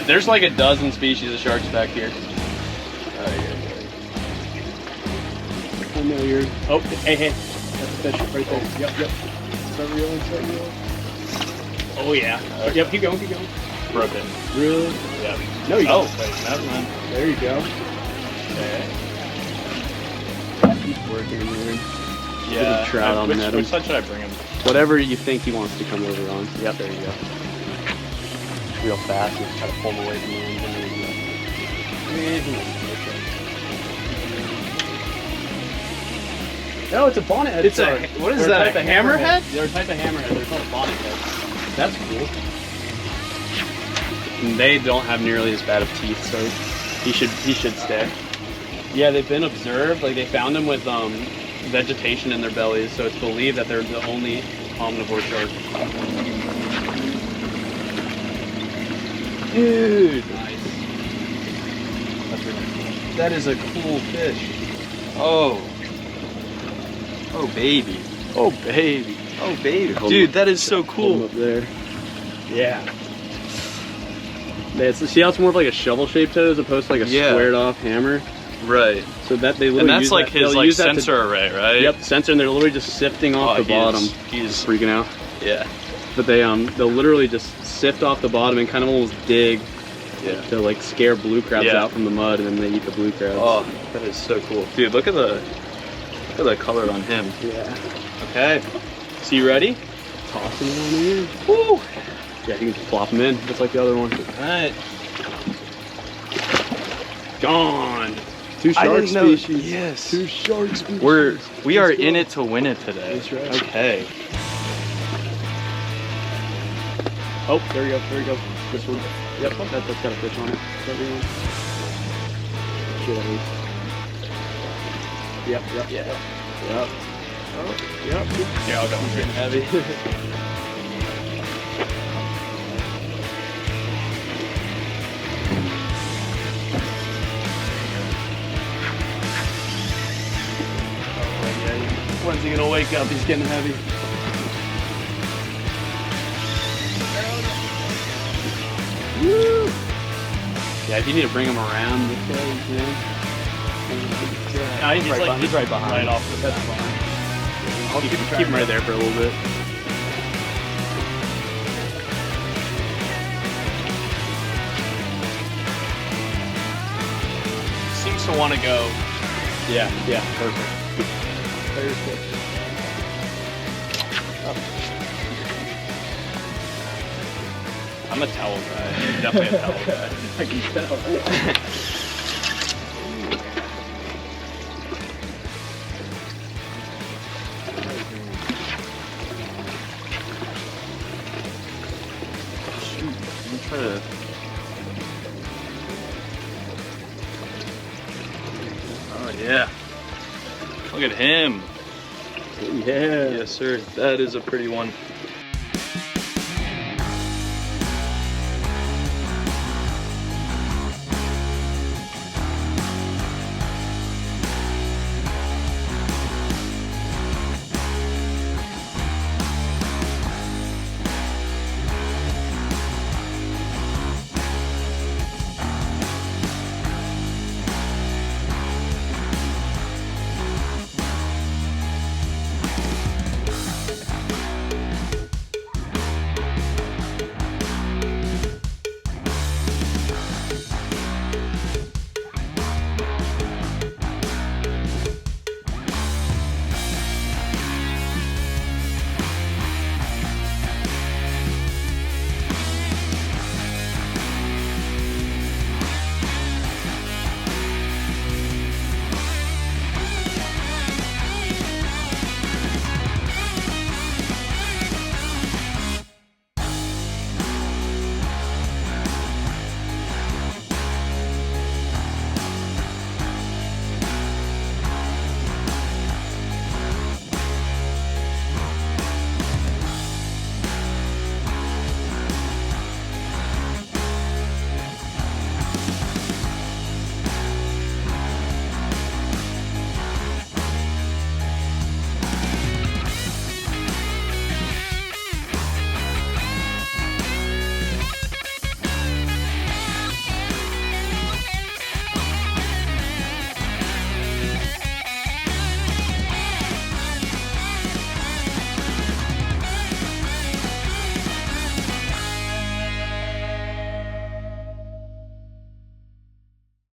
There's like a dozen species of sharks back here. I know you're. Oh, hey. That's a fish right there. Yep. Start reeling. Oh, yeah. Yep, keep going. Broke it. Really? Yeah. No, you don't. Wait, never mind. There you go. Okay. Keep working, man. Yeah. Trout on net. Which side should I bring him? Whatever you think he wants to come over on. Yep, there you go. Real fast, just try to pull him away from the lens. No, it's a bonnet head. It's a, what is that, a hammerhead? They're a type of hammerhead. They're called bonnet heads. That's cool. And they don't have nearly as bad of teeth, so he should stay. Yeah, they've been observed. Like, they found them with vegetation in their bellies, so it's believed that they're the only omnivore shark. Dude! Nice. That's really cool. That is a cool fish. Oh. Oh, baby. Oh, baby. Oh, baby. Dude, that is so cool. Up there. Yeah. See how it's more of like a shovel-shaped toe as opposed to like a squared-off hammer? Right. So that they literally and that's use like that, his like sensor array, right? Yep, sensor, and they're literally just sifting off the bottom. He's freaking out. Yeah. But they'll literally just sift off the bottom and kind of almost dig to like scare blue crabs out from the mud, and then they eat the blue crabs. Oh, that is so cool, dude. Look at the color on him. Yeah. Okay. So you ready? Tossing it on in. Woo! Yeah, you can just plop them in, just like the other one. All right. Gone. Two shark species. Yes. Two shark species. We are in it to win it today. That's right. Okay. Oh, there we go. This one. Yep, that's got a fish on it. Should at least. Yep. Yeah. Yep. Oh, yep. Yeah, I'll go one heavy. When's he gonna wake up? He's getting heavy. Woo! Yeah, if you need to bring him around this way, you know. No, he's right behind. Right off the bat. I'll keep him right there for a little bit. Seems to want to go. Yeah, perfect. I'm a towel guy. Definitely a towel guy. I can tell. Shoot, let me try to. Oh yeah. Look at him. Yeah. Yes, sir. That is a pretty one.